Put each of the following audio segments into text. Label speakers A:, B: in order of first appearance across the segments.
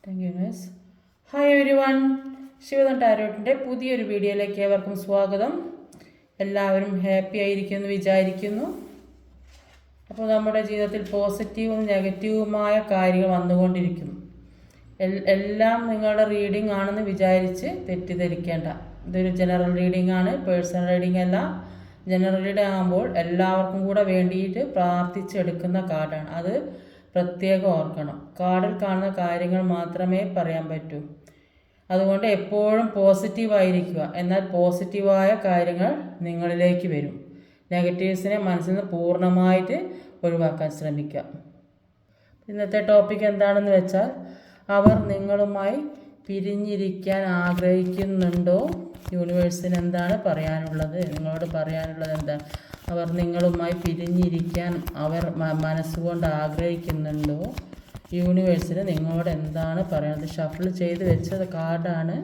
A: Thank you miss. Hi everyone, Shivadam ടാരോട്ടിൻ്റെ പുതിയൊരു വീഡിയോയിലേക്ക് ഏവർക്കും സ്വാഗതം. എല്ലാവരും ഹാപ്പി ആയിരിക്കുമെന്ന് വിചാരിക്കുന്നു. അപ്പോൾ നമ്മുടെ ജീവിതത്തിൽ പോസിറ്റീവും നെഗറ്റീവുമായ കാര്യങ്ങൾ വന്നുകൊണ്ടിരിക്കുന്നു. എല്ലാം നിങ്ങളുടെ റീഡിംഗ് ആണെന്ന് വിചാരിച്ച് തെറ്റിദ്ധരിക്കേണ്ട. ഇതൊരു ജനറൽ റീഡിംഗ് ആണ്, പേഴ്സണൽ റീഡിംഗ് അല്ല. ജനറൽ റീഡിംഗ് ആകുമ്പോൾ എല്ലാവർക്കും കൂടെ വേണ്ടിയിട്ട് പ്രാർത്ഥിച്ചെടുക്കുന്ന കാർഡാണ്. അത് പ്രത്യേകം ഓർക്കണം. കാർഡിൽ കാണുന്ന കാര്യങ്ങൾ മാത്രമേ പറയാൻ പറ്റൂ. അതുകൊണ്ട് എപ്പോഴും പോസിറ്റീവായിരിക്കുക. എന്നാൽ പോസിറ്റീവായ കാര്യങ്ങൾ നിങ്ങളിലേക്ക് വരും. നെഗറ്റീവ്സിനെ മനസ്സിൽ നിന്ന് പൂർണ്ണമായിട്ട് ഒഴിവാക്കാൻ ശ്രമിക്കുക. ഇന്നത്തെ ടോപ്പിക് എന്താണെന്ന് വെച്ചാൽ, അവർ നിങ്ങളുമായി പിരിഞ്ഞിരിക്കാൻ ആഗ്രഹിക്കുന്നുണ്ടോ? യൂണിവേഴ്സിന് എന്താണ് പറയാനുള്ളത്? നിങ്ങളോട് പറയാനുള്ളത് എന്താണ്? അവർ നിങ്ങളുമായി പിരിഞ്ഞിരിക്കാൻ അവർ മനസ്സുകൊണ്ട് ആഗ്രഹിക്കുന്നുണ്ടോ? യൂണിവേഴ്സിന് നിങ്ങളോട് എന്താണ് പറയുന്നത്? ഷഫിൾ ചെയ്ത് വെച്ചത് കാർഡാണ്.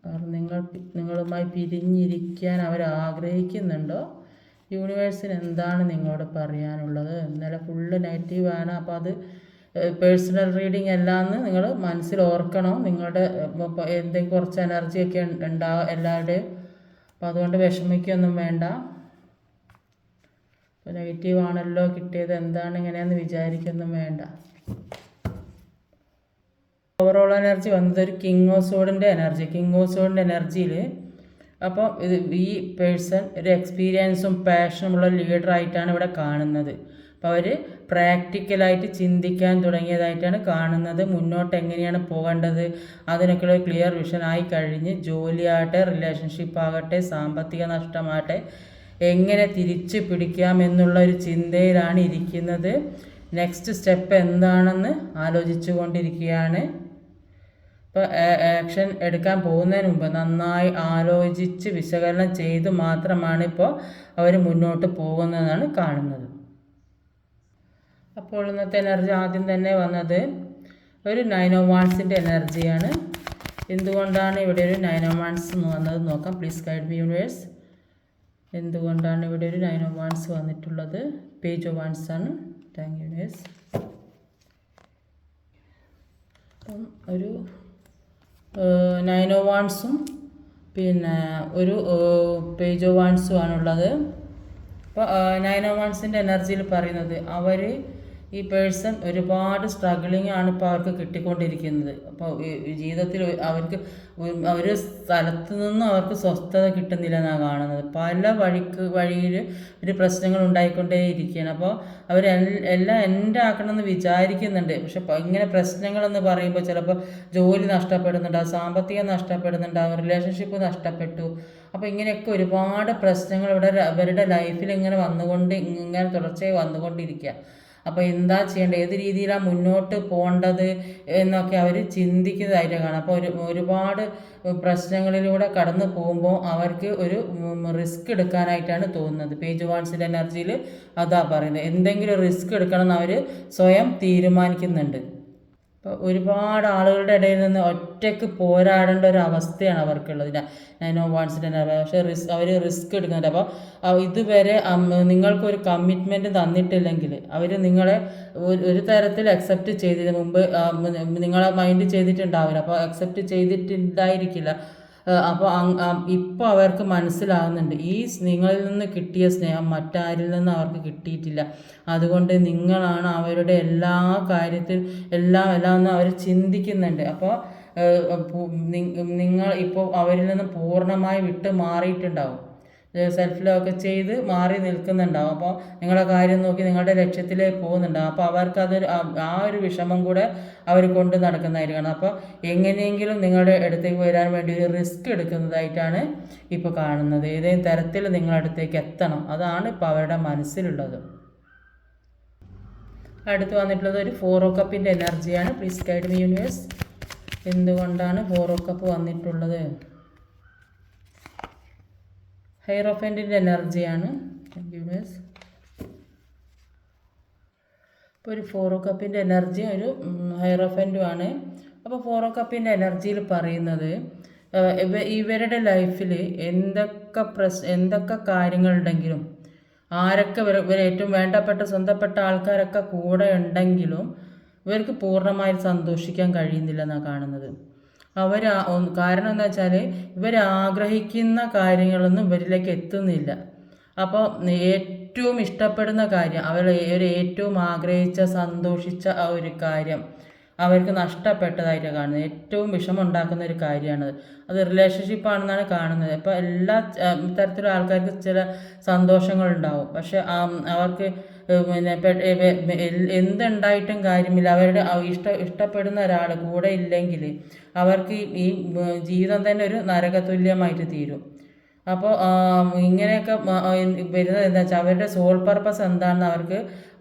A: അവർ നിങ്ങളുമായി പിരിഞ്ഞിരിക്കാൻ അവർ ആഗ്രഹിക്കുന്നുണ്ടോ? യൂണിവേഴ്സിന് എന്താണ് നിങ്ങളോട് പറയാനുള്ളത്? ഇന്നലെ ഫുള്ള് നെഗറ്റീവാണ്. അപ്പോൾ അത് പേഴ്സണൽ റീഡിംഗ് അല്ലാന്ന് നിങ്ങൾ മനസ്സിൽ ഓർക്കണം. നിങ്ങളുടെ എന്തെങ്കിലും കുറച്ച് എനർജിയൊക്കെ ഉണ്ടാകും എല്ലാവരുടെയും. അപ്പോൾ അതുകൊണ്ട് വിഷമിക്കൊന്നും വേണ്ട. ഇപ്പോൾ നെഗറ്റീവ് ആണല്ലോ കിട്ടിയത്, എന്താണ് ഇങ്ങനെയാണെന്ന് വിചാരിക്കൊന്നും വേണ്ട. ഓവറോൾ എനർജി വന്നത് ഒരു കിങ് ഓഫ് സോഡിൻ്റെ എനർജിയിൽ അപ്പോൾ ഈ പേഴ്സൺ ഒരു എക്സ്പീരിയൻസും പാഷനുമുള്ള ലീഡറായിട്ടാണ് ഇവിടെ കാണുന്നത്. അപ്പോൾ അവർ പ്രാക്ടിക്കലായിട്ട് ചിന്തിക്കാൻ തുടങ്ങിയതായിട്ടാണ് കാണുന്നത്. മുന്നോട്ട് എങ്ങനെയാണ് പോകേണ്ടത് അതിനൊക്കെയുള്ള ക്ലിയർ വിഷൻ ആയി കഴിഞ്ഞ്, ജോലിയാകട്ടെ, റിലേഷൻഷിപ്പ് ആകട്ടെ, സാമ്പത്തിക നഷ്ടമാകട്ടെ, എങ്ങനെ തിരിച്ചു പിടിക്കാമെന്നുള്ള ഒരു ചിന്തയിലാണ് ഇരിക്കുന്നത്. നെക്സ്റ്റ് സ്റ്റെപ്പ് എന്താണെന്ന് ആലോചിച്ചു കൊണ്ടിരിക്കുകയാണ്. ഇപ്പോൾ ആക്ഷൻ എടുക്കാൻ പോകുന്നതിന് മുമ്പ് നന്നായി ആലോചിച്ച് വിശകലനം ചെയ്ത് മാത്രമാണ് ഇപ്പോൾ അവർ മുന്നോട്ട് പോകുന്നതെന്നാണ് കാണുന്നത്. അപ്പോൾ ഇന്നത്തെ എനർജി ആദ്യം തന്നെ വന്നത് ഒരു 9 ഓഫ് വാൻഡ്സിൻ്റെ എനർജിയാണ്. എന്തുകൊണ്ടാണ് ഇവിടെ ഒരു 9 ഓഫ് വാൻഡ്സ് വന്നത് നോക്കാം. Please guide me universe. എന്തുകൊണ്ടാണ് ഇവിടെ ഒരു 9 ഓഫ് വാൻഡ്സ് വന്നിട്ടുള്ളത്? പേജ് ഓഫ് വാൻഡ്സ് ആണ്. Thank you universe. അപ്പം ഒരു 9 ഓഫ് വാൻഡ്സും പിന്നെ ഒരു പേജ് ഓഫ് വാൻഡ്സും ആണുള്ളത്. അപ്പോൾ 9 ഓഫ് വാൻഡ്സിൻ്റെ എനർജിയിൽ പറയുന്നത് അവർ ഈ പേഴ്സൺ ഒരുപാട് സ്ട്രഗിളിങ് ആണ് ഇപ്പോൾ അവർക്ക് കിട്ടിക്കൊണ്ടിരിക്കുന്നത്. അപ്പോൾ ജീവിതത്തിൽ അവർക്ക് ഒരു സ്ഥലത്ത് നിന്നും അവർക്ക് സ്വസ്ഥത കിട്ടുന്നില്ല എന്നാണ് കാണുന്നത്. പല വഴിയിൽ ഒരു പ്രശ്നങ്ങൾ ഉണ്ടായിക്കൊണ്ടേ ഇരിക്കുകയാണ്. അപ്പോൾ അവർ എല്ലാം എൻ്റെ ആക്കണമെന്ന് വിചാരിക്കുന്നുണ്ട്. പക്ഷെ ഇങ്ങനെ പ്രശ്നങ്ങളെന്ന് പറയുമ്പോൾ ചിലപ്പോൾ ജോലി നഷ്ടപ്പെടുന്നുണ്ടാവും, സാമ്പത്തികം നഷ്ടപ്പെടുന്നുണ്ടാവും, റിലേഷൻഷിപ്പ് നഷ്ടപ്പെട്ടു. അപ്പോൾ ഇങ്ങനെയൊക്കെ ഒരുപാട് പ്രശ്നങ്ങൾ ഇവിടെ അവരുടെ ലൈഫിൽ ഇങ്ങനെ തുടർച്ചയായി വന്നുകൊണ്ടിരിക്കുക. അപ്പോൾ എന്താ ചെയ്യേണ്ടത്, ഏത് രീതിയിലാണ് മുന്നോട്ട് പോകേണ്ടത് എന്നൊക്കെ അവർ ചിന്തിക്കുന്നതായിട്ട് കാണാം. അപ്പോൾ ഒരുപാട് പ്രശ്നങ്ങളിലൂടെ കടന്നു പോകുമ്പോൾ അവർക്ക് ഒരു റിസ്ക് എടുക്കാനായിട്ടാണ് തോന്നുന്നത്. പേജ് വാൻസിൻ്റെ എനർജിയിൽ അതാ പറയുന്നത്. എന്തെങ്കിലും റിസ്ക് എടുക്കണം എന്ന് അവർ സ്വയം തീരുമാനിക്കുന്നുണ്ട്. അപ്പോൾ ഒരുപാട് ആളുകളുടെ ഇടയിൽ നിന്ന് ഒറ്റയ്ക്ക് പോരാടേണ്ട ഒരു അവസ്ഥയാണ് അവർക്കുള്ളത്. 9 ഓഫ് വാൻഡ്സിൻ്റെ പക്ഷേ അവർ റിസ്ക് എടുക്കുന്നുണ്ട്. അപ്പോൾ ഇതുവരെ നിങ്ങൾക്കൊരു കമ്മിറ്റ്മെൻറ്റ് തന്നിട്ടില്ലെങ്കിൽ അവർ നിങ്ങളെ ഒരു തരത്തിൽ അക്സെപ്റ്റ് ചെയ്തതിന് മുമ്പ് നിങ്ങളെ മൈൻഡ് ചെയ്തിട്ടുണ്ടാവില്ല. അപ്പോൾ അക്സെപ്റ്റ് ചെയ്തിട്ടുണ്ടായിരിക്കില്ല. അപ്പോൾ ഇപ്പോൾ അവർക്ക് മനസ്സിലാകുന്നുണ്ട് ഈ നിങ്ങളിൽ നിന്ന് കിട്ടിയ സ്നേഹം മറ്റാരിൽ നിന്ന് അവർക്ക് കിട്ടിയിട്ടില്ല. അതുകൊണ്ട് നിങ്ങളാണ് അവരുടെ എല്ലാ കാര്യത്തിലും എല്ലാം എന്ന് അവർ ചിന്തിക്കുന്നുണ്ട്. അപ്പോൾ നിങ്ങൾ ഇപ്പോൾ അവരിൽ നിന്ന് പൂർണ്ണമായി വിട്ട് മാറിയിട്ടുണ്ടാവും. സെൽഫ് ലവ് ഒക്കെ ചെയ്ത് മാറി നിൽക്കുന്നുണ്ടാവും. അപ്പോൾ നിങ്ങളുടെ കാര്യം നോക്കി നിങ്ങളുടെ ലക്ഷ്യത്തിലേക്ക് പോകുന്നുണ്ടാവും. അപ്പോൾ അവർക്ക് ആ ഒരു വിഷമം കൂടെ അവർ കൊണ്ട് നടക്കുന്നതായിരിക്കണം. അപ്പോൾ എങ്ങനെയെങ്കിലും നിങ്ങളുടെ അടുത്തേക്ക് വരാൻ വേണ്ടി ഒരു റിസ്ക് എടുക്കുന്നതായിട്ടാണ് ഇപ്പോൾ കാണുന്നത്. ഏതെങ്കിലും തരത്തിൽ നിങ്ങളുടെ അടുത്തേക്ക് എത്തണം, അതാണ് ഇപ്പോൾ അവരുടെ മനസ്സിലുള്ളത്. അടുത്ത് വന്നിട്ടുള്ളത് ഒരു 4 ഓഫ് കപ്പിൻ്റെ എനർജിയാണ്. Please guide me universe. എന്തുകൊണ്ടാണ് 4 ഓഫ് കപ്പ് വന്നിട്ടുള്ളത്? ഹൈറോഫൻറ്റിൻ്റെ എനർജിയാണ്. യൂണിവേഴ്സ്. ഇപ്പോൾ ഒരു 4 ഓഫ് കപ്പിൻ്റെ എനർജി ഒരു ഹൈറോഫൻറ്റുമാണ്. അപ്പോൾ 4 ഓഫ് കപ്പിൻ്റെ എനർജിയിൽ പറയുന്നത് ഇവരുടെ ലൈഫിൽ എന്തൊക്കെ കാര്യങ്ങളുണ്ടെങ്കിലും, ആരൊക്കെ ഇവരെ ഏറ്റവും വേണ്ടപ്പെട്ട സ്വന്തപ്പെട്ട ആൾക്കാരൊക്കെ കൂടെ ഉണ്ടെങ്കിലും ഇവർക്ക് പൂർണ്ണമായും സന്തോഷിക്കാൻ കഴിയുന്നില്ലെന്നാണ് കാണുന്നത്. കാരണം എന്താ വെച്ചാൽ ഇവരാഗ്രഹിക്കുന്ന കാര്യങ്ങളൊന്നും ഇവരിലേക്ക് എത്തുന്നില്ല. അപ്പോൾ ഏറ്റവും ഇഷ്ടപ്പെടുന്ന കാര്യം, അവർ ഏറ്റവും ആഗ്രഹിച്ച സന്തോഷിച്ച ആ ഒരു കാര്യം അവർക്ക് നഷ്ടപ്പെട്ടതായിട്ടാണ് കാണുന്നത്. ഏറ്റവും വിഷമമുണ്ടാക്കുന്ന ഒരു കാര്യമാണത്. അത് റിലേഷൻഷിപ്പാണെന്നാണ് കാണുന്നത്. അപ്പോൾ എല്ലാ തരത്തിലുള്ള ആൾക്കാർക്ക് ചില സന്തോഷങ്ങളുണ്ടാവും. പക്ഷെ അവർക്ക് പിന്നെ എന്തുണ്ടായിട്ടും കാര്യമില്ല. അവരുടെ ഇഷ്ടപ്പെടുന്ന ഒരാൾ കൂടെ ഇല്ലെങ്കിൽ അവർക്ക് ഈ ജീവിതം തന്നെ ഒരു നരകതുല്യമായിട്ട് തീരും. അപ്പോൾ ഇങ്ങനെയൊക്കെ വരുന്നത് എന്താ വെച്ചാൽ അവരുടെ സോൾ പർപ്പസ് എന്താണെന്ന് അവർക്ക്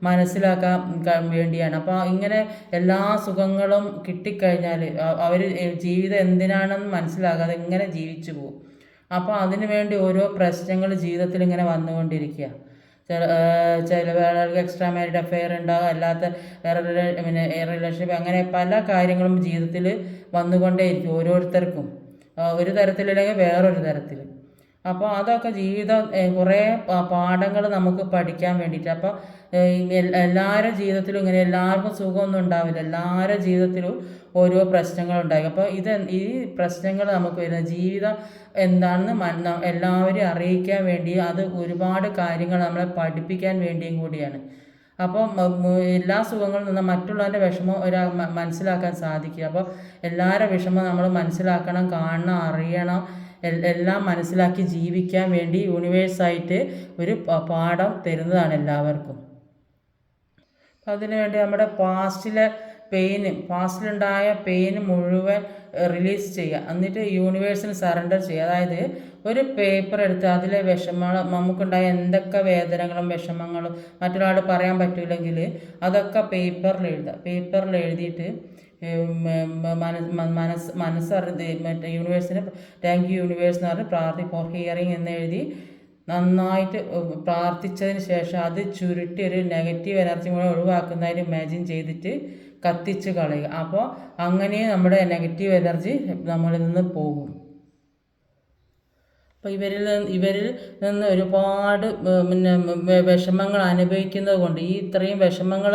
A: മനസ്സിലാക്കാൻ വേണ്ടിയാണ്. അപ്പോൾ ഇങ്ങനെ എല്ലാ സുഖങ്ങളും കിട്ടിക്കഴിഞ്ഞാൽ അവർ ജീവിതം എന്തിനാണെന്ന് മനസ്സിലാകാതെ ഇങ്ങനെ ജീവിച്ചു പോകും. അപ്പോൾ അതിനു വേണ്ടി ഓരോ പ്രശ്നങ്ങൾ ജീവിതത്തിൽ ഇങ്ങനെ വന്നുകൊണ്ടിരിക്കുക. ചിലവർക്ക് എക്സ്ട്രാ മാരീഡ് അഫെയർ ഉണ്ടാകും, അല്ലാത്ത വേറെ പിന്നെ റിലേഷൻഷിപ്പ്, അങ്ങനെ പല കാര്യങ്ങളും ജീവിതത്തിൽ വന്നുകൊണ്ടേയിരിക്കും ഓരോരുത്തർക്കും, ഒരു തരത്തിലല്ലെങ്കിൽ വേറൊരു തരത്തിൽ. അപ്പോൾ അതൊക്കെ ജീവിതം കുറേ പാഠങ്ങൾ നമുക്ക് പഠിക്കാൻ വേണ്ടിയിട്ട്. അപ്പോൾ എല്ലാവരുടെ ജീവിതത്തിലും ഇങ്ങനെ എല്ലാവർക്കും സുഖമൊന്നും ഉണ്ടാവില്ല. എല്ലാവരുടെ ജീവിതത്തിലും ഓരോ പ്രശ്നങ്ങളുണ്ടായി. അപ്പോൾ ഈ പ്രശ്നങ്ങൾ നമുക്ക് വരുന്ന ജീവിതം എന്താണെന്ന് എല്ലാവരെയും അറിയിക്കാൻ വേണ്ടി, അത് ഒരുപാട് കാര്യങ്ങൾ നമ്മളെ പഠിപ്പിക്കാൻ വേണ്ടിയും കൂടിയാണ്. അപ്പം എല്ലാ സുഖങ്ങളിൽ നിന്ന് മറ്റുള്ളവരുടെ വിഷമം മനസ്സിലാക്കാൻ സാധിക്കുക. അപ്പോൾ എല്ലാവരുടെ വിഷമം നമ്മൾ മനസ്സിലാക്കണം, കാണണം, അറിയണം, എല്ലാം മനസ്സിലാക്കി ജീവിക്കാൻ വേണ്ടി യൂണിവേഴ്സായിട്ട് ഒരു പാഠം തരുന്നതാണ് എല്ലാവർക്കും. അതിനുവേണ്ടി നമ്മുടെ പാസ്റ്റിലുണ്ടായ പെയിന് മുഴുവൻ റിലീസ് ചെയ്യുക, എന്നിട്ട് യൂണിവേഴ്സിന് സറണ്ടർ ചെയ്യുക. അതായത് ഒരു പേപ്പർ എടുത്ത് അതിലെ വിഷമങ്ങൾ, നമുക്കുണ്ടായ എന്തൊക്കെ വേദനകളും വിഷമങ്ങളും മറ്റൊരാൾ പറയാൻ പറ്റില്ലെങ്കിൽ അതൊക്കെ പേപ്പറിൽ എഴുതുക. പേപ്പറിൽ എഴുതിയിട്ട് മനസ്സറിഞ്ഞ് മറ്റേ യൂണിവേഴ്സിന് താങ്ക് യു യൂണിവേഴ്സ് എന്ന് പറഞ്ഞ് പ്രാർത്ഥി ഫോർ ഹിയറിങ് എന്ന് എഴുതി നന്നായിട്ട് പ്രാർത്ഥിച്ചതിന് ശേഷം അത് ചുരുട്ടി ഒരു നെഗറ്റീവ് എനർജി കൂടെ ഒഴിവാക്കുന്നതായിട്ട് ഇമാജിൻ ചെയ്തിട്ട് കത്തിച്ച് കളയുക. അപ്പോൾ അങ്ങനെ നമ്മുടെ നെഗറ്റീവ് എനർജി നമ്മളിൽ നിന്ന് പോകും. അപ്പോൾ ഇവരിൽ നിന്ന് ഒരുപാട് പിന്നെ വിഷമങ്ങൾ അനുഭവിക്കുന്നത് കൊണ്ട്, ഇത്രയും വിഷമങ്ങൾ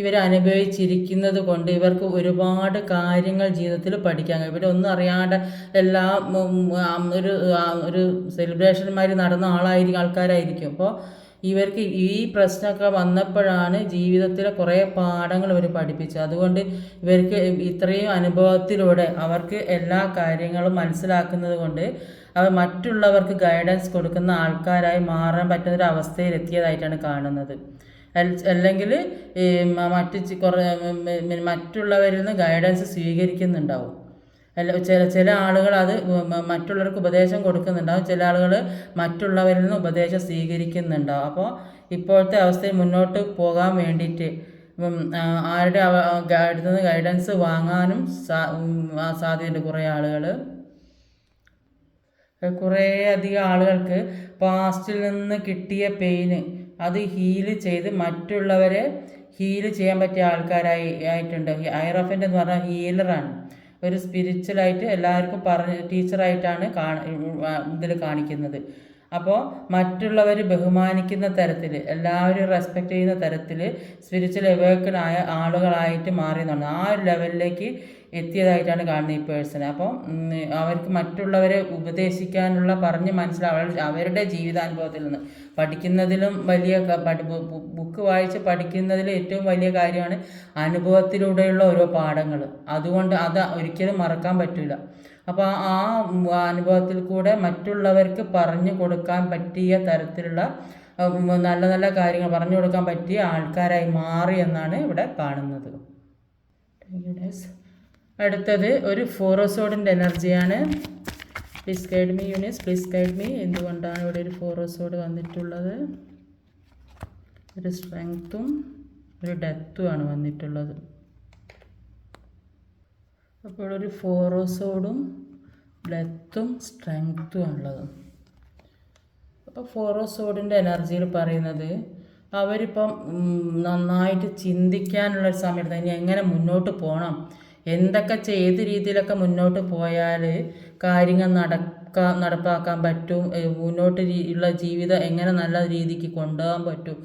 A: ഇവർ അനുഭവിച്ചിരിക്കുന്നത് കൊണ്ട് ഇവർക്ക് ഒരുപാട് കാര്യങ്ങൾ ജീവിതത്തിൽ പഠിക്കാൻ കഴിയും. ഇവരൊന്നും അറിയാണ്ട് എല്ലാം ഒരു സെലിബ്രേഷന്മാർ നടന്ന ആൾക്കാരായിരിക്കും. അപ്പോൾ ഇവർക്ക് ഈ പ്രശ്നമൊക്കെ വന്നപ്പോഴാണ് ജീവിതത്തിലെ കുറേ പാഠങ്ങൾ ഇവർ പഠിപ്പിച്ചത്. അതുകൊണ്ട് ഇവർക്ക് ഇത്രയും അനുഭവത്തിലൂടെ അവർക്ക് എല്ലാ കാര്യങ്ങളും മനസ്സിലാക്കുന്നത് കൊണ്ട് അവർ മറ്റുള്ളവർക്ക് ഗൈഡൻസ് കൊടുക്കുന്ന ആൾക്കാരായി മാറാൻ പറ്റുന്നൊരു അവസ്ഥയിൽ എത്തിയതായിട്ടാണ് കാണുന്നത്. അല്ലെങ്കിൽ മറ്റുള്ളവരിൽ നിന്ന് ഗൈഡൻസ് സ്വീകരിക്കുന്നുണ്ടാവും. ചില ആളുകൾ അത് മറ്റുള്ളവർക്ക് ഉപദേശം കൊടുക്കുന്നുണ്ടാവും, ചില ആളുകൾ മറ്റുള്ളവരിൽ നിന്ന് ഉപദേശം സ്വീകരിക്കുന്നുണ്ടാവും. അപ്പോൾ ഇപ്പോഴത്തെ അവസ്ഥയിൽ മുന്നോട്ട് പോകാൻ വേണ്ടിയിട്ട് ആരുടെ അടുത്ത് നിന്ന് ഗൈഡൻസ് വാങ്ങാനും സാധ്യതയുണ്ട്. കുറേ അധികം ആളുകൾക്ക് പാസ്റ്റിൽ നിന്ന് കിട്ടിയ പെയിന് അത് ഹീല് ചെയ്ത് മറ്റുള്ളവരെ ഹീല് ചെയ്യാൻ പറ്റിയ ആയിട്ടുണ്ട്. ഐറഫൻ്റ് എന്ന് പറഞ്ഞാൽ ഹീലറാണ്. ഒരു സ്പിരിച്വലായിട്ട് എല്ലാവർക്കും ടീച്ചറായിട്ടാണ് ഇതിൽ കാണിക്കുന്നത്. അപ്പോൾ മറ്റുള്ളവർ ബഹുമാനിക്കുന്ന തരത്തിൽ, എല്ലാവരും റെസ്പെക്റ്റ് ചെയ്യുന്ന തരത്തിൽ സ്പിരിച്വൽ അവേക്കണായ ആളുകളായിട്ട് മാറിയെന്നാണ്. ആ ഒരു ലെവലിലേക്ക് എത്തിയതായിട്ടാണ് കാണുന്നത് ഈ പേഴ്സൺ. അപ്പം അവർക്ക് മറ്റുള്ളവരെ ഉപദേശിക്കാനുള്ള പറഞ്ഞ് അവരുടെ ജീവിതാനുഭവത്തിൽ നിന്ന് പഠിക്കുന്നതിലും വലിയ ബുക്ക് വായിച്ച് പഠിക്കുന്നതിൽ ഏറ്റവും വലിയ കാര്യമാണ് അനുഭവത്തിലൂടെയുള്ള ഓരോ പാഠങ്ങൾ. അതുകൊണ്ട് അത് ഒരിക്കലും മറക്കാൻ പറ്റില്ല. അപ്പോൾ ആ അനുഭവത്തിൽ കൂടെ മറ്റുള്ളവർക്ക് പറഞ്ഞു കൊടുക്കാൻ പറ്റിയ തരത്തിലുള്ള നല്ല നല്ല കാര്യങ്ങൾ പറഞ്ഞു കൊടുക്കാൻ പറ്റിയ ആൾക്കാരായി മാറി എന്നാണ് ഇവിടെ കാണുന്നത്. അടുത്തത് ഒരു ഫോറോസോഡിൻ്റെ എനർജിയാണ്. Please guide me universe, please guide me. എന്തുകൊണ്ടാണ് ഇവിടെ ഒരു ഫോറോസോഡ് വന്നിട്ടുള്ളത്? ഒരു സ്ട്രെങ്ത്തും ഒരു ഡെത്തുമാണ് വന്നിട്ടുള്ളത്. അപ്പോൾ ഒരു ഫോറോസോഡും ഡെത്തും സ്ട്രെങ്ത്തും ഉള്ളത്. അപ്പോൾ ഫോറോസോഡിൻ്റെ എനർജിയിൽ പറയുന്നത് അവരിപ്പം നന്നായിട്ട് ചിന്തിക്കാനുള്ളൊരു സമയത്ത് ഇനി എങ്ങനെ മുന്നോട്ട് പോകണം, എന്തൊക്കെ ഏത് രീതിയിലൊക്കെ മുന്നോട്ട് പോയാൽ കാര്യങ്ങൾ നടപ്പാക്കാൻ പറ്റും, മുന്നോട്ട് ഉള്ള ജീവിതം എങ്ങനെ നല്ല രീതിക്ക് കൊണ്ടുപോകാൻ പറ്റും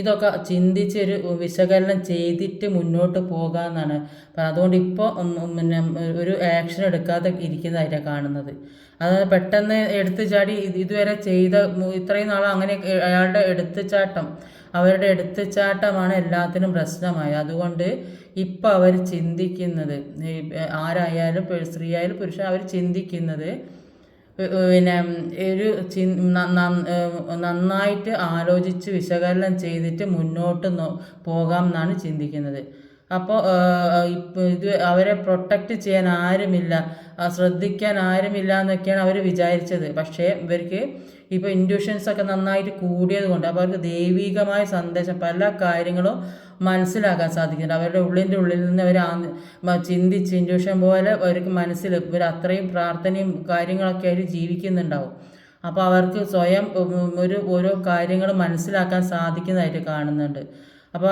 A: ഇതൊക്കെ ചിന്തിച്ചൊരു വിശകലനം ചെയ്തിട്ട് മുന്നോട്ട് പോകാമെന്നാണ്. അപ്പം അതുകൊണ്ട് ഇപ്പോൾ പിന്നെ ഒരു ആക്ഷൻ എടുക്കാതെ ഇരിക്കുന്നതായിട്ടാണ് കാണുന്നത്. അത് പെട്ടെന്ന് എടുത്തു ചാടി ഇതുവരെ ചെയ്ത ഇത്രയും നാളും അങ്ങനെ അയാളുടെ അവരുടെ എടുത്തുചാട്ടമാണ് എല്ലാത്തിനും പ്രശ്നമായത്. അതുകൊണ്ട് ഇപ്പം അവർ ചിന്തിക്കുന്നത്, ആരായാലും സ്ത്രീ ആയാലും പുരുഷൻ, അവർ ചിന്തിക്കുന്നത് പിന്നെ ഒരു നന്നായിട്ട് ആലോചിച്ച് വിശകലനം ചെയ്തിട്ട് മുന്നോട്ട് പോകാം എന്നാണ് ചിന്തിക്കുന്നത്. അപ്പോൾ ഇത് അവരെ പ്രൊട്ടക്റ്റ് ചെയ്യാൻ ആരുമില്ല, ശ്രദ്ധിക്കാൻ ആരുമില്ല എന്നൊക്കെയാണ് അവർ വിചാരിച്ചത്. പക്ഷേ ഇവർക്ക് ഇപ്പോൾ ഇൻഡ്യൂഷൻസൊക്കെ നന്നായിട്ട് കൂടിയത് കൊണ്ട് അപ്പോൾ അവർക്ക് ദൈവികമായ സന്ദേശം പല കാര്യങ്ങളും മനസ്സിലാക്കാൻ സാധിക്കുന്നുണ്ട്. അവരുടെ ഉള്ളിൽ നിന്ന് അവർ ചിന്തിച്ച് ഇൻഡ്യൂഷൻ പോലെ അവർക്ക് ഇവർ അത്രയും പ്രാർത്ഥനയും കാര്യങ്ങളൊക്കെ ആയിട്ട് ജീവിക്കുന്നുണ്ടാവും. അപ്പോൾ അവർക്ക് സ്വയം ഓരോ കാര്യങ്ങൾ മനസ്സിലാക്കാൻ സാധിക്കുന്നതായിട്ട് കാണുന്നുണ്ട്. അപ്പോൾ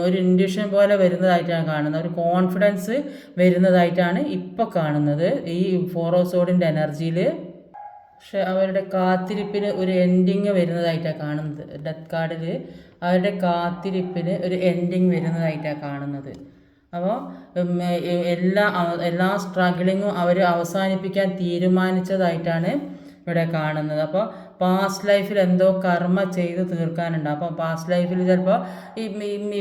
A: ഒരു ഇൻഡ്യൂഷൻ പോലെ വരുന്നതായിട്ടാണ് കാണുന്നത്, ഒരു കോൺഫിഡൻസ് വരുന്നതായിട്ടാണ് ഇപ്പോൾ കാണുന്നത് ഈ 4 of Swords എനർജിയിൽ. പക്ഷെ അവരുടെ കാത്തിരിപ്പിന് ഒരു എൻഡിങ് വരുന്നതായിട്ടാണ് കാണുന്നത്. ഡെത്ത് കാർഡിൽ അവരുടെ കാത്തിരിപ്പിന് ഒരു എൻഡിങ് വരുന്നതായിട്ടാണ് കാണുന്നത്. അപ്പോൾ എല്ലാ സ്ട്രഗിളിങ്ങും അവർ അവസാനിപ്പിക്കാൻ തീരുമാനിച്ചതായിട്ടാണ് ഇവിടെ കാണുന്നത്. അപ്പോൾ പാസ്റ്റ് ലൈഫിൽ എന്തോ കർമ്മ ചെയ്ത് തീർക്കാനുണ്ട്. അപ്പോൾ പാസ്റ്റ് ലൈഫിൽ ചിലപ്പോൾ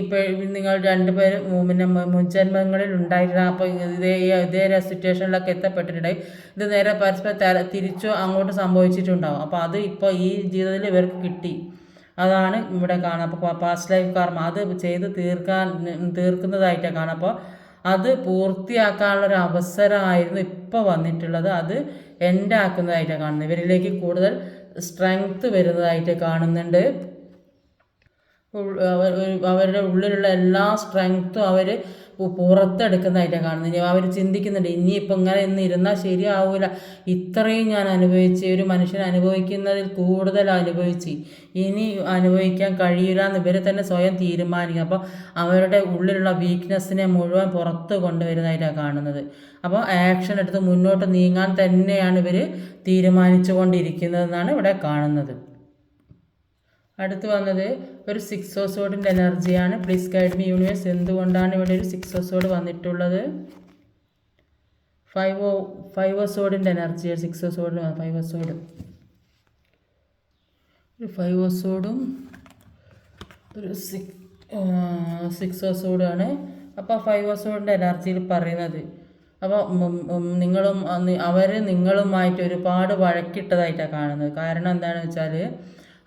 A: ഇപ്പോൾ നിങ്ങൾ രണ്ടുപേരും പിന്നെ മുൻജന്മങ്ങളിൽ ഉണ്ടായിരുന്ന അപ്പോൾ ഇതേ സിറ്റുവേഷനിലൊക്കെ എത്തപ്പെട്ടിട്ടുണ്ടായി. ഇത് നേരെ പരസ്പരം തിരിച്ചു അങ്ങോട്ട് സംഭവിച്ചിട്ടുണ്ടാവും. അപ്പോൾ അത് ഇപ്പോൾ ഈ ജീവിതത്തിൽ ഇവർക്ക് കിട്ടി. അതാണ് ഇവിടെ കാണാം. അപ്പോൾ പാസ്റ്റ് ലൈഫ് കർമ്മ അത് ചെയ്ത് തീർക്കുന്നതായിട്ടാണ് കാണാം. അപ്പോൾ അത് പൂർത്തിയാക്കാനുള്ളൊരു അവസരമായിരുന്നു ഇപ്പോൾ വന്നിട്ടുള്ളത്. അത് എൻഡ് ആക്കുന്നതായിട്ടാണ് കാണുന്നത്. ഇവരിലേക്ക് കൂടുതൽ സ്ട്രെങ്ത് വരുന്നതായിട്ട് കാണുന്നുണ്ട്. അവരുടെ ഉള്ളിലുള്ള എല്ലാ സ്ട്രെങ്ത്തും അവർ പുറത്തെടുക്കുന്നതായിട്ടാണ് കാണുന്നത്. ഇനി അവർ ചിന്തിക്കുന്നുണ്ട്, ഇനിയിപ്പോൾ ഇങ്ങനെ ഇന്ന് ഇരുന്നാൽ ശരിയാവില്ല, ഇത്രയും ഞാൻ അനുഭവിച്ച്, ഒരു മനുഷ്യൻ അനുഭവിക്കുന്നതിൽ കൂടുതൽ അനുഭവിച്ച് ഇനി അനുഭവിക്കാൻ കഴിയില്ല എന്ന് ഇവർ തന്നെ സ്വയം തീരുമാനിക്കും. അപ്പോൾ അവരുടെ ഉള്ളിലുള്ള വീക്ക്നെസ്സിനെ മുഴുവൻ പുറത്ത് കൊണ്ടുവരുന്നതായിട്ടാണ് കാണുന്നത്. അപ്പോൾ ആക്ഷൻ എടുത്ത് മുന്നോട്ട് നീങ്ങാൻ തന്നെയാണ് ഇവർ തീരുമാനിച്ചു കൊണ്ടിരിക്കുന്നതെന്നാണ് ഇവിടെ കാണുന്നത്. അടുത്ത് വന്നത് ഒരു 6 of Swords എനർജിയാണ്. പ്ലീസ് ഗൈഡ് മീ യൂണിവേഴ്സ്, എന്തുകൊണ്ടാണ് ഇവിടെ ഒരു 6 of Swords വന്നിട്ടുള്ളത്? 5 of Swords energy, 6 of Swords, 5 of Swords, ഒരു 5 of Swords ഒരു 6 of Swords ആണ്. അപ്പോൾ 5 of Swords എനർജിയിൽ പറയുന്നത്, അപ്പോൾ നിങ്ങളുമായിട്ട് ഒരുപാട് വഴക്കിട്ടതായിട്ടാണ് കാണുന്നത്. കാരണം എന്താണെന്ന് വെച്ചാൽ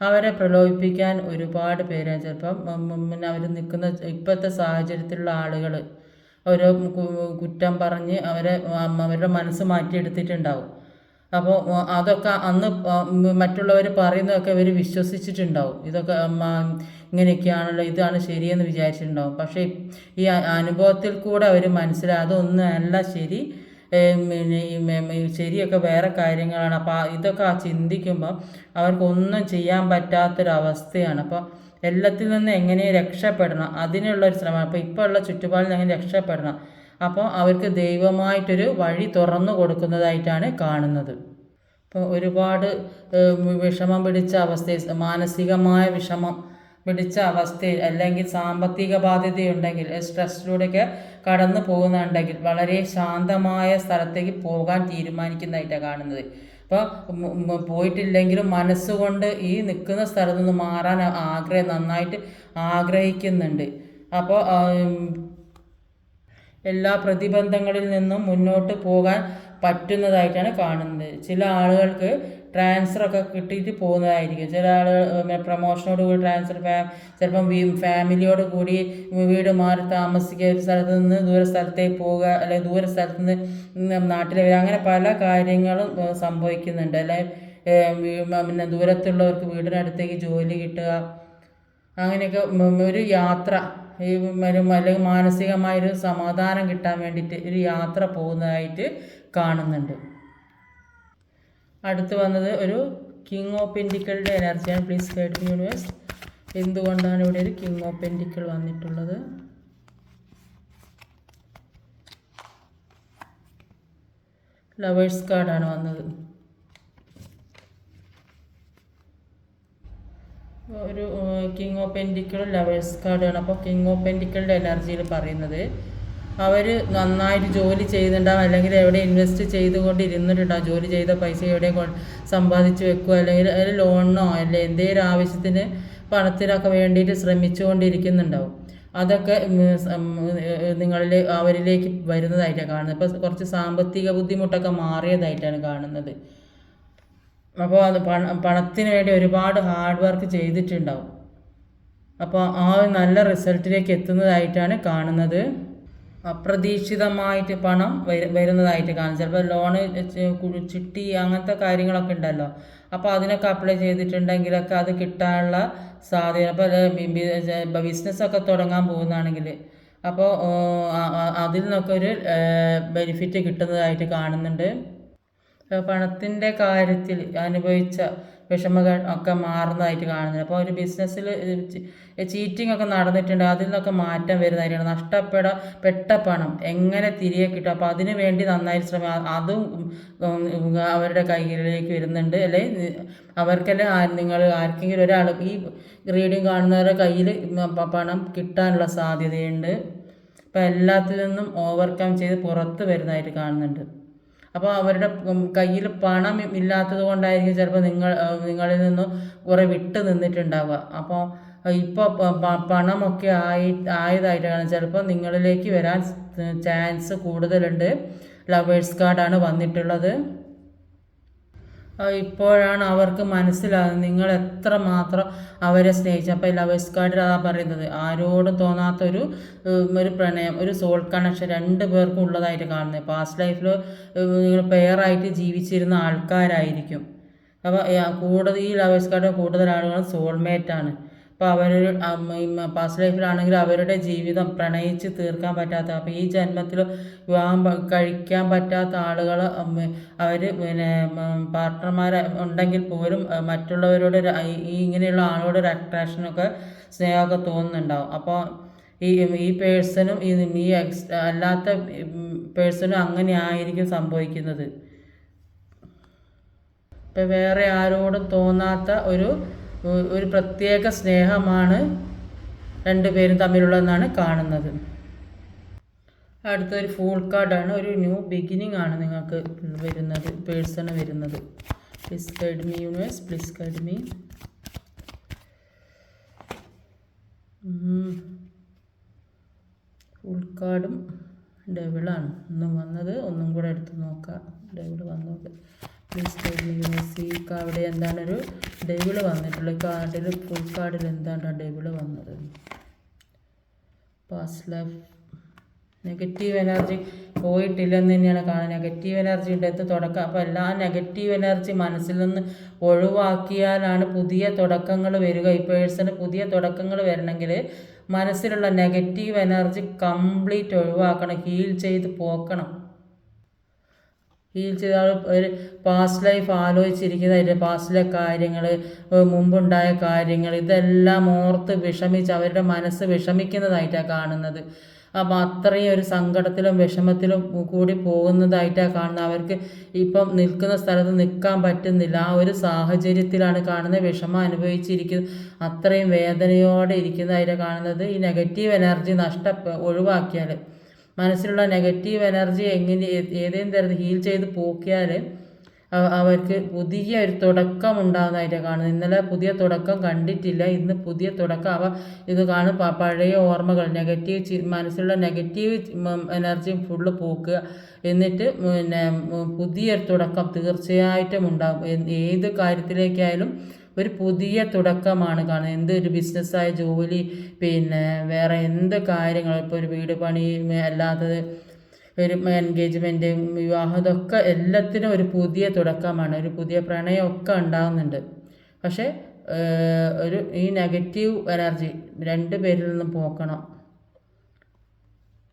A: അവരെ പ്രലോഭിപ്പിക്കാൻ ഒരുപാട് പേരാണ്. ചിലപ്പം പിന്നെ അവർ നിൽക്കുന്ന ഇപ്പോഴത്തെ സാഹചര്യത്തിലുള്ള ആളുകൾ ഓരോ കുറ്റം പറഞ്ഞ് അവരുടെ മനസ്സ് മാറ്റിയെടുത്തിട്ടുണ്ടാവും. അപ്പോൾ അതൊക്കെ അന്ന് മറ്റുള്ളവർ പറയുന്നതൊക്കെ ഇവർ വിശ്വസിച്ചിട്ടുണ്ടാവും. ഇതൊക്കെ ഇങ്ങനെയൊക്കെയാണല്ലോ, ഇതാണ് ശരിയെന്ന് വിചാരിച്ചിട്ടുണ്ടാവും. പക്ഷേ ഈ അനുഭവത്തിൽ കൂടെ അവർ മനസ്സിലായി അതൊന്നും അല്ല ശരി, ശരിയൊക്കെ വേറെ കാര്യങ്ങളാണ്. അപ്പോൾ ഇതൊക്കെ ചിന്തിക്കുമ്പോൾ അവർക്കൊന്നും ചെയ്യാൻ പറ്റാത്തൊരവസ്ഥയാണ്. അപ്പോൾ എല്ലാത്തിൽ നിന്ന് എങ്ങനെ രക്ഷപ്പെടണം അതിനുള്ളൊരു ശ്രമം. അപ്പോൾ ഇപ്പോൾ ഉള്ള ചുറ്റുപാടിൽ നിന്ന് എങ്ങനെ രക്ഷപ്പെടണം, അപ്പോൾ അവർക്ക് ദൈവമായിട്ടൊരു വഴി തുറന്നു കൊടുക്കുന്നതായിട്ടാണ് കാണുന്നത്. അപ്പോൾ ഒരുപാട് വിഷമം പിടിച്ച അവസ്ഥയിൽ, മാനസികമായ വിഷമം പിടിച്ച അവസ്ഥയിൽ, അല്ലെങ്കിൽ സാമ്പത്തിക ബാധ്യതയുണ്ടെങ്കിൽ, സ്ട്രെസ്സിലൂടെയൊക്കെ കടന്നു പോകുന്നുണ്ടെങ്കിൽ വളരെ ശാന്തമായ സ്ഥലത്തേക്ക് പോകാൻ തീരുമാനിക്കുന്നതായിട്ടാണ് കാണുന്നത്. അപ്പോൾ പോയിട്ടില്ലെങ്കിലും മനസ്സുകൊണ്ട് ഈ നിൽക്കുന്ന സ്ഥലത്ത് നിന്ന് മാറാൻ നന്നായിട്ട് ആഗ്രഹിക്കുന്നുണ്ട്. അപ്പോൾ എല്ലാ പ്രതിബന്ധങ്ങളിൽ നിന്നും മുന്നോട്ട് പോകാൻ പറ്റുന്നതായിട്ടാണ് കാണുന്നത്. ചില ആളുകൾക്ക് ട്രാൻസ്ഫറൊക്കെ കിട്ടിയിട്ട് പോകുന്നതായിരിക്കും. ചില ആളുകൾ പ്രൊമോഷനോട് കൂടി ട്രാൻസ്ഫർ, ചിലപ്പം ഫാമിലിയോട് കൂടി വീട് മാറി താമസിക്കുക, ഒരു സ്ഥലത്ത് നിന്ന് ദൂര സ്ഥലത്തേക്ക് പോവുക, അല്ലെങ്കിൽ ദൂര സ്ഥലത്ത് നിന്ന് നാട്ടിൽ വരിക, അങ്ങനെ പല കാര്യങ്ങളും സംഭവിക്കുന്നുണ്ട്. അല്ലെങ്കിൽ പിന്നെ ദൂരത്തുള്ളവർക്ക് വീടിനടുത്തേക്ക് ജോലി കിട്ടുക, അങ്ങനെയൊക്കെ ഒരു യാത്ര, അല്ലെങ്കിൽ മാനസികമായൊരു സമാധാനം കിട്ടാൻ വേണ്ടിയിട്ട് ഒരു യാത്ര പോകുന്നതായിട്ട് കാണുന്നുണ്ട്. അടുത്ത് വന്നത് ഒരു കിങ് ഓഫ് പെൻറ്റിക്കിളുടെ എനർജിയാണ്. പ്ലീസ് ഗൈഡ് മീ യൂണിവേഴ്സ്, എന്തുകൊണ്ടാണ് ഇവിടെ ഒരു കിങ് ഓഫ് പെൻറ്റിക്കിൾ വന്നിട്ടുള്ളത്? ലവേഴ്സ് കാർഡാണ് വന്നത്. ഒരു കിങ് ഓഫ് പെൻറ്റിക്കിളും ലവേഴ്സ് കാർഡാണ്. അപ്പോൾ കിങ് ഓഫ് പെൻറ്റിക്കിളിൻ്റെ എനർജിയിൽ പറയുന്നത് അവർ നന്നായിട്ട് ജോലി ചെയ്യുന്നുണ്ടാവും, അല്ലെങ്കിൽ എവിടെ ഇൻവെസ്റ്റ് ചെയ്തുകൊണ്ടിരുന്നിട്ടുണ്ടാവും. ജോലി ചെയ്ത പൈസ എവിടെ സമ്പാദിച്ച് വെക്കുക, അല്ലെങ്കിൽ ലോണിനോ അല്ലെങ്കിൽ എന്തെങ്കിലും ആവശ്യത്തിന് പണത്തിനൊക്കെ വേണ്ടിയിട്ട് ശ്രമിച്ചുകൊണ്ടിരിക്കുന്നുണ്ടാവും. അതൊക്കെ അവരിലേക്ക് വരുന്നതായിട്ടാണ് കാണുന്നത്. ഇപ്പോൾ കുറച്ച് സാമ്പത്തിക ബുദ്ധിമുട്ടൊക്കെ മാറിയതായിട്ടാണ് കാണുന്നത്. അപ്പോൾ അത് പണത്തിന് വേണ്ടി ഒരുപാട് ഹാർഡ് വർക്ക് ചെയ്തിട്ടുണ്ടാവും. അപ്പോൾ ആ ഒരു നല്ല റിസൾട്ടിലേക്ക് എത്തുന്നതായിട്ടാണ് കാണുന്നത്. അപ്രതീക്ഷിതമായിട്ട് പണം വരുന്നതായിട്ട് കാണും. ചിലപ്പോൾ ലോണ്, ചിട്ടി, അങ്ങനത്തെ കാര്യങ്ങളൊക്കെ ഉണ്ടല്ലോ. അപ്പോൾ അതിനൊക്കെ അപ്ലൈ ചെയ്തിട്ടുണ്ടെങ്കിലൊക്കെ അത് കിട്ടാനുള്ള സാധ്യത. അപ്പോൾ ബിസിനസ്സൊക്കെ തുടങ്ങാൻ പോകുന്നതാണെങ്കിൽ അപ്പോൾ അതിൽ നിന്നൊക്കെ ഒരു ബെനിഫിറ്റ് കിട്ടുന്നതായിട്ട് കാണുന്നുണ്ട്. പണത്തിൻ്റെ കാര്യത്തിൽ അനുഭവിച്ച വിഷമങ്ങൾ ഒക്കെ മാറുന്നതായിട്ട് കാണുന്നത്. അപ്പോൾ ഒരു ബിസിനസ്സിൽ ചീറ്റിംഗ് ഒക്കെ നടന്നിട്ടുണ്ട്, അതിൽ നിന്നൊക്കെ മാറ്റം വരുന്നതായിട്ടാണ്. നഷ്ടപ്പെട്ട പണം എങ്ങനെ തിരികെ കിട്ടും, അപ്പോൾ അതിന് വേണ്ടി നന്നായി അതും അവരുടെ കയ്യിലേക്ക് വരുന്നുണ്ട്. അല്ലെങ്കിൽ അവർക്കെല്ലാം നിങ്ങൾ ആർക്കെങ്കിലും ഒരാൾ ഈ റീഡിങ് കാണുന്നവരുടെ കയ്യിൽ പണം കിട്ടാനുള്ള സാധ്യതയുണ്ട്. അപ്പോൾ എല്ലാത്തിൽ നിന്നും ഓവർകം ചെയ്ത് പുറത്ത് വരുന്നതായിട്ട് കാണുന്നുണ്ട്. അപ്പോൾ അവരുടെ കയ്യിൽ പണം ഇല്ലാത്തത് കൊണ്ടായിരിക്കും ചിലപ്പോൾ നിങ്ങളിൽ നിന്ന് കുറേ വിട്ട് നിന്നിട്ടുണ്ടാവുക. അപ്പോൾ ഇപ്പോൾ പണമൊക്കെ ആയതായിട്ടാണ് ചിലപ്പോൾ നിങ്ങളിലേക്ക് വരാൻ ചാൻസ് കൂടുതലുണ്ട്. ലവേഴ്സ് കാർഡാണ് വന്നിട്ടുള്ളത്. ഇപ്പോഴാണ് അവർക്ക് മനസ്സിലാകുന്നത് നിങ്ങൾ എത്രമാത്രം അവരെ സ്നേഹിച്ചു. അപ്പോൾ ലവേഴ്സ് കാർഡിൽ അതാ പറയുന്നത്, ആരോടും തോന്നാത്തൊരു പ്രണയം, ഒരു സോൾ കണക്ഷൻ രണ്ട് പേർക്കും ഉള്ളതായിട്ട് കാണുന്നത്. പാസ്റ്റ് ലൈഫിൽ നിങ്ങൾ പെയറായിട്ട് ജീവിച്ചിരുന്ന ആൾക്കാരായിരിക്കും. അപ്പോൾ ഈ ലവേഴ്സ് കാർഡ് കൂടുതൽ ആളുകളും സോൾമേറ്റാണ്. അപ്പോൾ അവരൊരു പാസ്റ്റ് ലൈഫിലാണെങ്കിൽ അവരുടെ ജീവിതം പ്രണയിച്ച് തീർക്കാൻ പറ്റാത്ത, അപ്പോൾ ഈ ജന്മത്തിൽ വിവാഹം കഴിക്കാൻ പറ്റാത്ത ആളുകൾ അവർ പാർട്ട്ണർമാർ ഉണ്ടെങ്കിൽ പോലും മറ്റുള്ളവരോട് ഇങ്ങനെയുള്ള ആളോട് ഒരു അട്രാക്ഷനൊക്കെ സ്നേഹമൊക്കെ തോന്നുന്നുണ്ടാവും. അപ്പോൾ ഈ പേഴ്സണും ഈ അല്ലാത്ത പേഴ്സണും അങ്ങനെ ആയിരിക്കും സംഭവിക്കുന്നത്. ഇപ്പം വേറെ ആരോടും തോന്നാത്ത ഒരു പ്രത്യേക സ്നേഹമാണ് രണ്ടുപേരും തമ്മിലുള്ളതെന്നാണ് കാണുന്നത്. അടുത്തൊരു ഫൂൾ കാർഡാണ്. ഒരു ന്യൂ ബിഗിനിങ് ആണ് നിങ്ങൾക്ക് വരുന്നത്, പേഴ്സണ് വരുന്നത്. Please guide me universe, please guide me. Fool കാർഡും ഡെവിളാണ് ഒന്നും വന്നത്. ഒന്നും കൂടെ എടുത്ത് നോക്കാം. ഡെവിൾ വന്നത് പ്ലീസ് ഗൈഡ് മീ യൂണിവേഴ്സ്. ഈ അവിടെ എന്താണ് ഒരു ഡെവിൾ വന്നിട്ടുള്ളത് കാർഡിൽ, ഫുൾ കാർഡിൽ എന്താണ് ഡെവിൾ വന്നത്? പാസ്റ്റ് ലൈഫ് നെഗറ്റീവ് എനർജി പോയിട്ടില്ലെന്ന് തന്നെയാണ് കാണുന്നത്. നെഗറ്റീവ് എനർജി ഉണ്ട് തുടക്കം. അപ്പോൾ എല്ലാ നെഗറ്റീവ് എനർജി മനസ്സിൽ നിന്ന് ഒഴിവാക്കിയാലാണ് പുതിയ തുടക്കങ്ങൾ വരിക. ഈ പേഴ്സണ് പുതിയ തുടക്കങ്ങൾ വരണമെങ്കിൽ മനസ്സിലുള്ള നെഗറ്റീവ് എനർജി കംപ്ലീറ്റ് ഒഴിവാക്കണം, ഹീൽ ചെയ്ത് പോക്കണം. ഹീൽ ചെയ്ത ആൾ ഒരു പാസ്റ്റ് ലൈഫ് ആലോചിച്ചിരിക്കുന്നതായിട്ട്, പാസ്റ്റിലെ കാര്യങ്ങൾ, മുമ്പുണ്ടായ കാര്യങ്ങൾ, ഇതെല്ലാം ഓർത്ത് വിഷമിച്ച് അവരുടെ മനസ്സ് വിഷമിക്കുന്നതായിട്ടാണ് കാണുന്നത്. അപ്പോൾ അത്രയും ഒരു സങ്കടത്തിലും വിഷമത്തിലും കൂടി പോകുന്നതായിട്ടാണ് കാണുന്നത്. അവർക്ക് ഇപ്പം നിൽക്കുന്ന സ്ഥലത്ത് നിൽക്കാൻ പറ്റുന്നില്ല. ആ ഒരു സാഹചര്യത്തിലാണ് കാണുന്നത്. വിഷമം അനുഭവിച്ചിരിക്കുന്നത്, അത്രയും വേദനയോടെ ഇരിക്കുന്നതായിട്ടാണ് കാണുന്നത്. ഈ നെഗറ്റീവ് എനർജി ഒഴിവാക്കിയാൽ, മനസ്സിലുള്ള നെഗറ്റീവ് എനർജി ഏതെങ്കിലും തരത്തിൽ ഹീൽ ചെയ്ത് പോക്കിയാൽ അവർക്ക് പുതിയ ഒരു തുടക്കം ഉണ്ടാകുന്നതായിട്ടാണ് കാണുന്നത്. ഇന്നലെ പുതിയ തുടക്കം കണ്ടിട്ടില്ല, ഇന്ന് പുതിയ തുടക്കം ഇത് കാണും. പഴയ ഓർമ്മകൾ, മനസ്സിലുള്ള നെഗറ്റീവ് എനർജിയും ഫുള്ള് പോക്കുക. എന്നിട്ട് പുതിയൊരു തുടക്കം തീർച്ചയായിട്ടും ഉണ്ടാകും. ഏത് കാര്യത്തിലേക്കായാലും ഒരു പുതിയ തുടക്കമാണ് കാണുന്നത്. എന്തൊരു ബിസിനസ്സായ, ജോലി, വേറെ എന്ത് കാര്യങ്ങൾ, ഇപ്പോൾ ഒരു വീട് പണി, അല്ലാത്തത് ഒരു എൻഗേജ്മെൻറ്റ്, വിവാഹം, ഇതൊക്കെ എല്ലാത്തിനും ഒരു പുതിയ തുടക്കമാണ്. ഒരു പുതിയ പ്രണയമൊക്കെ ഉണ്ടാകുന്നുണ്ട്. പക്ഷേ ഈ നെഗറ്റീവ് എനർജി രണ്ട് പേരിൽ നിന്നും പോക്കണം.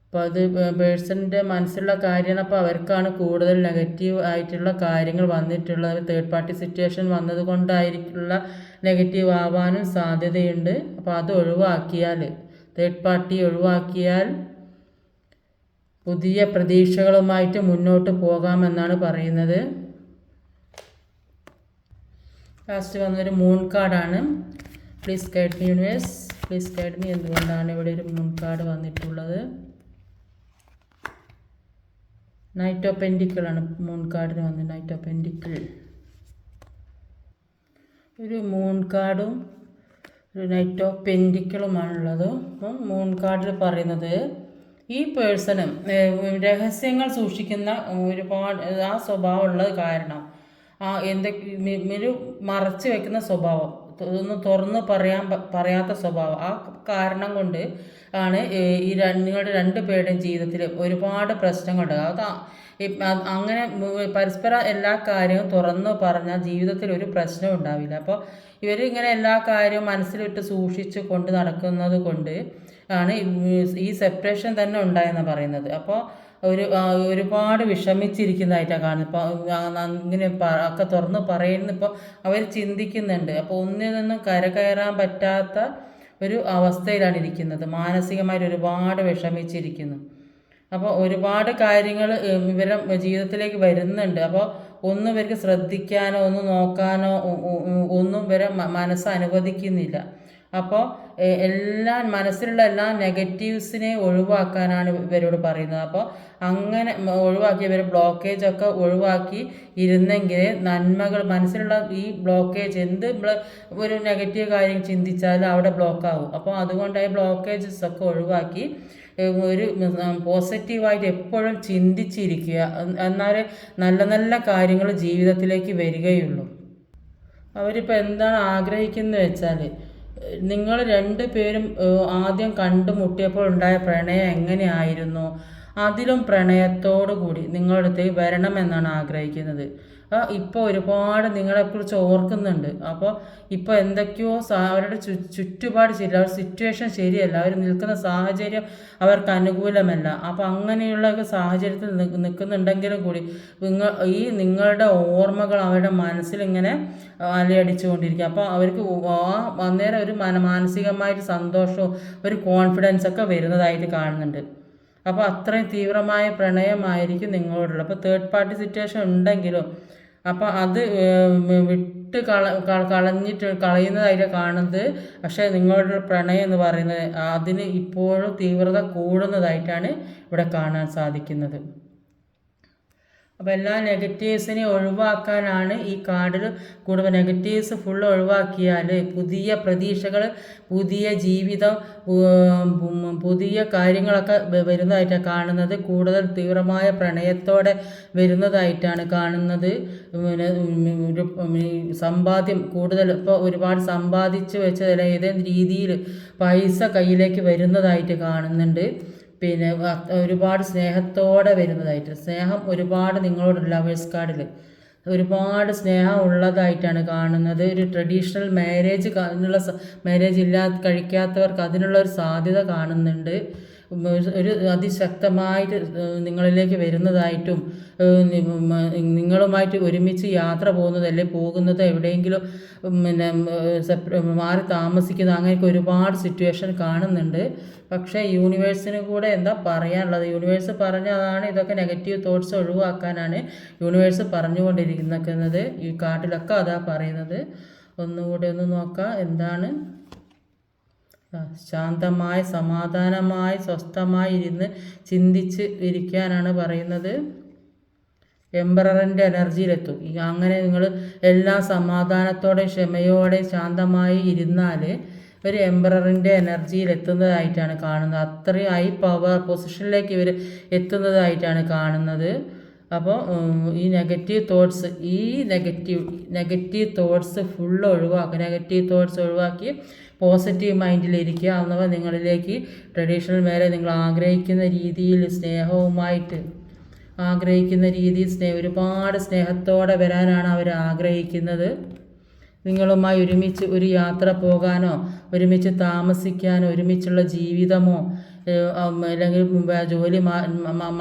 A: അപ്പോൾ അത് പേഴ്സണിൻ്റെ മനസ്സിലുള്ള കാര്യമാണ്. അപ്പോൾ അവർക്കാണ് കൂടുതൽ നെഗറ്റീവ് ആയിട്ടുള്ള കാര്യങ്ങൾ വന്നിട്ടുള്ളത്. തേർഡ് പാർട്ടി സിറ്റുവേഷൻ വന്നത് കൊണ്ടായിരിക്കുള്ള നെഗറ്റീവ് ആവാനും സാധ്യതയുണ്ട്. അപ്പോൾ അത് ഒഴിവാക്കിയാൽ, തേർഡ് പാർട്ടി ഒഴിവാക്കിയാൽ പുതിയ പ്രതീക്ഷകളുമായിട്ട് മുന്നോട്ട് പോകാമെന്നാണ് പറയുന്നത്. ലാസ്റ്റ് വന്നൊരു മൂൺ കാർഡാണ്. Please guide me universe, please guide me. എന്തുകൊണ്ടാണ് ഇവിടെ ഒരു മൂൺ കാർഡ് വന്നിട്ടുള്ളത്? നൈറ്റ് ഓഫ് പെൻഡിക്കിളാണ് മൂൺ കാർഡിന് വന്നത്. നൈറ്റ് ഓഫ് പെൻഡിക്കിൾ ഒരു മൂൺ കാർഡും ഒരു നൈറ്റ് ഓഫ് പെൻഡിക്കിളുമാണുള്ളത്. അപ്പം മൂൺ കാർഡിൽ പറയുന്നത് ഈ പേഴ്സണ് രഹസ്യങ്ങൾ സൂക്ഷിക്കുന്ന ഒരുപാട് ആ സ്വഭാവമുള്ളത് കാരണം ഒരു മറച്ചു വെക്കുന്ന സ്വഭാവം, ഒന്നും തുറന്ന് പറയാത്ത സ്വഭാവം, ആ കാരണം കൊണ്ട് ആണ് നിങ്ങളുടെ രണ്ട് പേരുടെയും ജീവിതത്തിൽ ഒരുപാട് പ്രശ്നങ്ങളുണ്ട്. അങ്ങനെ പരസ്പരം എല്ലാ കാര്യവും തുറന്നു പറഞ്ഞാൽ ജീവിതത്തിൽ ഒരു പ്രശ്നം ഉണ്ടാവില്ല. അപ്പോൾ ഇവരിങ്ങനെ എല്ലാ കാര്യവും മനസ്സിലിട്ട് സൂക്ഷിച്ച് കൊണ്ട് നടക്കുന്നത് കൊണ്ട് ആണ് ഈ സെപ്പറേഷൻ തന്നെ ഉണ്ടായെന്ന് പറയുന്നത്. അപ്പോൾ ഒരുപാട് വിഷമിച്ചിരിക്കുന്നതായിട്ടാണ് കാണുന്നത്. ഇപ്പോൾ ഇങ്ങനെ ഒക്കെ തുറന്ന് പറയുന്ന ഇപ്പോൾ അവർ ചിന്തിക്കുന്നുണ്ട്. അപ്പോൾ ഒന്നിൽ നിന്നും കരകയറാൻ പറ്റാത്ത ഒരു അവസ്ഥയിലാണ് ഇരിക്കുന്നത്. മാനസികമായിട്ട് ഒരുപാട് വിഷമിച്ചിരിക്കുന്നു. അപ്പോൾ ഒരുപാട് കാര്യങ്ങൾ ഇവരുടെ ജീവിതത്തിലേക്ക് വരുന്നുണ്ട്. അപ്പോൾ ഒന്നും ഇവർക്ക് ശ്രദ്ധിക്കാനോ ഒന്നും നോക്കാനോ ഒന്നും ഇവരെ മനസ്സ് അനുവദിക്കുന്നില്ല. അപ്പോൾ മനസ്സിലുള്ള എല്ലാ നെഗറ്റീവ്സിനെ ഒഴിവാക്കാനാണ് ഇവരോട് പറയുന്നത്. അപ്പോൾ അങ്ങനെ ഒഴിവാക്കി ഇവർ ബ്ലോക്കേജൊക്കെ ഒഴിവാക്കി ഇരുന്നെങ്കിൽ നന്മകൾ മനസ്സിലുള്ള ഈ ബ്ലോക്കേജ് ഒരു നെഗറ്റീവ് കാര്യം ചിന്തിച്ചാൽ അവിടെ ബ്ലോക്കാവും. അപ്പോൾ അതുകൊണ്ട് ഈ ബ്ലോക്കേജസ് ഒക്കെ ഒഴിവാക്കി ഒരു പോസിറ്റീവായിട്ട് എപ്പോഴും ചിന്തിച്ചിരിക്കുക. എന്നാൽ നല്ല നല്ല കാര്യങ്ങൾ ജീവിതത്തിലേക്ക് വരികയുള്ളൂ. അവരിപ്പോൾ എന്താണ് ആഗ്രഹിക്കുന്നത് വെച്ചാൽ നിങ്ങൾ രണ്ട് പേരും ആദ്യം കണ്ടുമുട്ടിയപ്പോൾ ഉണ്ടായ പ്രണയം എങ്ങനെയായിരുന്നു, അതിലും പ്രണയത്തോടു കൂടി നിങ്ങളുടെ അടുത്തേക്ക് വരണമെന്നാണ് ആഗ്രഹിക്കുന്നത്. ഇപ്പോൾ ഒരുപാട് നിങ്ങളെക്കുറിച്ച് ഓർക്കുന്നുണ്ട്. അപ്പോൾ ഇപ്പോൾ എന്തൊക്കെയോ അവരുടെ ചുറ്റുപാട് ശരിയല്ല, അവരുടെ സിറ്റുവേഷൻ ശരിയല്ല, അവർ നിൽക്കുന്ന സാഹചര്യം അവർക്ക് അനുകൂലമല്ല. അപ്പോൾ അങ്ങനെയുള്ള സാഹചര്യത്തിൽ നിൽക്കുന്നുണ്ടെങ്കിലും കൂടി നിങ്ങളുടെ ഓർമ്മകൾ അവരുടെ മനസ്സിലിങ്ങനെ അലയടിച്ചുകൊണ്ടിരിക്കുക. അപ്പോൾ അവർക്ക് അന്നേരം ഒരു മാനസികമായിട്ട് സന്തോഷവും ഒരു കോൺഫിഡൻസൊക്കെ വരുന്നതായിട്ട് കാണുന്നുണ്ട്. അപ്പോൾ അത്രയും തീവ്രമായ പ്രണയമായിരിക്കും നിങ്ങളോടുള്ളത്. അപ്പോൾ തേർഡ് പാർട്ടി സിറ്റുവേഷൻ ഉണ്ടെങ്കിലും അപ്പോൾ അത് വിട്ട് കളയുന്നതായിട്ട് കാണുന്നത്. പക്ഷേ നിങ്ങളുടെ പ്രണയം എന്ന് പറയുന്നത് അതിന് ഇപ്പോഴും തീവ്രത കൂടുന്നതായിട്ടാണ് ഇവിടെ കാണാൻ സാധിക്കുന്നത്. അപ്പോൾ എല്ലാ നെഗറ്റീവ്സിനെയും ഒഴിവാക്കാനാണ് ഈ കാർഡിൽ കൂടുതൽ. നെഗറ്റീവ്സ് ഫുള്ള് ഒഴിവാക്കിയാൽ പുതിയ പ്രതീക്ഷകൾ, പുതിയ ജീവിതം, പുതിയ കാര്യങ്ങളൊക്കെ വരുന്നതായിട്ടാണ് കാണുന്നത്. കൂടുതൽ തീവ്രമായ പ്രണയത്തോടെ വരുന്നതായിട്ടാണ് കാണുന്നത്. സമ്പാദ്യം കൂടുതൽ, ഇപ്പോൾ ഒരുപാട് സമ്പാദിച്ച് വെച്ചതല്ല ഏതെങ്കിലും രീതിയിൽ പൈസ കയ്യിലേക്ക് വരുന്നതായിട്ട് കാണുന്നുണ്ട്. പിന്നെ ഒരുപാട് സ്നേഹത്തോടെ വരുന്നതായിട്ട്, സ്നേഹം ഒരുപാട് നിങ്ങളോട് ലവേഴ്സ് കാർഡിൽ ഒരുപാട് സ്നേഹം ഉള്ളതായിട്ടാണ് കാണുന്നത്. ഒരു ട്രഡീഷണൽ മാരേജ് കഴിക്കാത്തവർക്ക് അതിനുള്ള ഒരു സാധ്യത കാണുന്നുണ്ട്. ഒരു അതിശക്തമായിട്ട് നിങ്ങളിലേക്ക് വരുന്നതായിട്ടും നിങ്ങളുമായിട്ട് ഒരുമിച്ച് യാത്ര പോകുന്നതല്ലേ, പോകുന്നത് എവിടെയെങ്കിലും പിന്നെ മാറി താമസിക്കുന്ന അങ്ങനെയൊക്കെ ഒരുപാട് സിറ്റുവേഷൻ കാണുന്നുണ്ട്. പക്ഷേ യൂണിവേഴ്സിന് കൂടെ എന്താ പറയാനുള്ളത്? യൂണിവേഴ്സ് പറഞ്ഞതാണ് ഇതൊക്കെ നെഗറ്റീവ് തോട്ട്സ് ഒഴിവാക്കാനാണ് യൂണിവേഴ്സ് പറഞ്ഞുകൊണ്ടിരിക്കുന്നത്. ഈ കാർഡിലൊക്കെ അതാ പറയുന്നത്. ഒന്നുകൂടെ ഒന്ന് നോക്കാം എന്താണ്. ശാന്തമായി സമാധാനമായി സ്വസ്ഥമായി ഇരുന്ന് ചിന്തിച്ച് ഇരിക്കാനാണ് പറയുന്നത്. എംപററിൻ്റെ എനർജിയിലെത്തും. അങ്ങനെ നിങ്ങൾ എല്ലാം സമാധാനത്തോടെ ക്ഷമയോടെ ശാന്തമായി ഇരുന്നാൽ ഒരു എംപററിൻ്റെ എനർജിയിൽ എത്തുന്നതായിട്ടാണ് കാണുന്നത്. അത്രയും ഹൈ പവർ പൊസിഷനിലേക്ക് ഇവർ എത്തുന്നതായിട്ടാണ് കാണുന്നത്. അപ്പോൾ ഈ നെഗറ്റീവ് തോട്ട്സ് ഫുള്ള് ഒഴിവാക്കുക. നെഗറ്റീവ് തോട്ട്സ് ഒഴിവാക്കി പോസിറ്റീവ് മൈൻഡിലിരിക്കുക. അഥവാ നിങ്ങളിലേക്ക് ട്രഡീഷണൽ മാരേജ് നിങ്ങൾ ആഗ്രഹിക്കുന്ന രീതിയിൽ സ്നേഹവുമായിട്ട് ഒരുപാട് സ്നേഹത്തോടെ വരാനാണ് അവർ ആഗ്രഹിക്കുന്നത്. നിങ്ങളുമായി ഒരുമിച്ച് ഒരു യാത്ര പോകാനോ ഒരുമിച്ച് താമസിക്കാനോ ഒരുമിച്ചുള്ള ജീവിതമോ അല്ലെങ്കിൽ ജോലി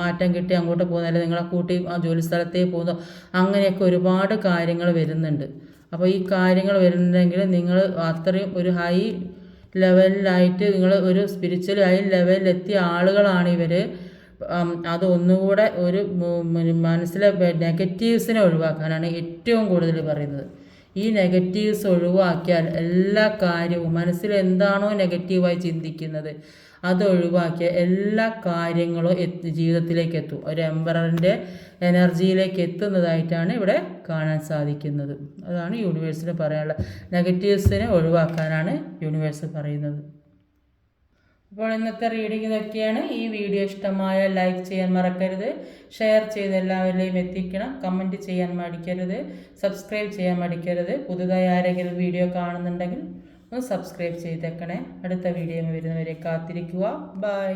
A: മാറ്റം കിട്ടി അങ്ങോട്ട് പോകുന്ന, അല്ലെങ്കിൽ നിങ്ങളെ കൂട്ടി ആ ജോലി സ്ഥലത്തേക്ക് പോകുന്നോ, അങ്ങനെയൊക്കെ ഒരുപാട് കാര്യങ്ങൾ വരുന്നുണ്ട്. അപ്പോൾ ഈ കാര്യങ്ങൾ വരുന്നുണ്ടെങ്കിൽ നിങ്ങൾ അത്രയും ഒരു ഹൈ ലെവലിലായിട്ട് നിങ്ങൾ ഒരു സ്പിരിച്വൽ ഹൈ ലെവലിലെത്തിയ ആളുകളാണ് ഇവർ. അത് ഒന്നുകൂടെ ഒരു മനസ്സിലെ നെഗറ്റീവ്സിനെ ഒഴിവാക്കാനാണ് ഏറ്റവും കൂടുതൽ പറയുന്നത്. ഈ നെഗറ്റീവ്സ് ഒഴിവാക്കിയാൽ എല്ലാ കാര്യവും മനസ്സിൽ എന്താണോ നെഗറ്റീവായി ചിന്തിക്കുന്നത് അത് ഒഴിവാക്കിയ എല്ലാ കാര്യങ്ങളും ജീവിതത്തിലേക്ക് എത്തും. ഒരു എംപററിൻ്റെ എനർജിയിലേക്ക് എത്തുന്നതായിട്ടാണ് ഇവിടെ കാണാൻ സാധിക്കുന്നത്. അതാണ് യൂണിവേഴ്സിന് പറയാനുള്ളത്. നെഗറ്റീവ്സിനെ ഒഴിവാക്കാനാണ് യൂണിവേഴ്സ് പറയുന്നത്. അപ്പോൾ ഇന്നത്തെ റീഡിംഗ് ഇതൊക്കെയാണ്. ഈ വീഡിയോ ഇഷ്ടമായാൽ ലൈക്ക് ചെയ്യാൻ മറക്കരുത്, ഷെയർ ചെയ്ത് എല്ലാവരിലേയും എത്തിക്കണം, കമൻറ്റ് ചെയ്യാൻ മടിക്കരുത്, സബ്സ്ക്രൈബ് ചെയ്യാൻ മടിക്കരുത്. പുതുതായി ആരെങ്കിലും വീഡിയോ കാണുന്നുണ്ടെങ്കിൽ ഒന്ന് സബ്സ്ക്രൈബ് ചെയ്തേക്കണേ. അടുത്ത വീഡിയോ വരുന്നവരെ കാത്തിരിക്കുക. ബൈ.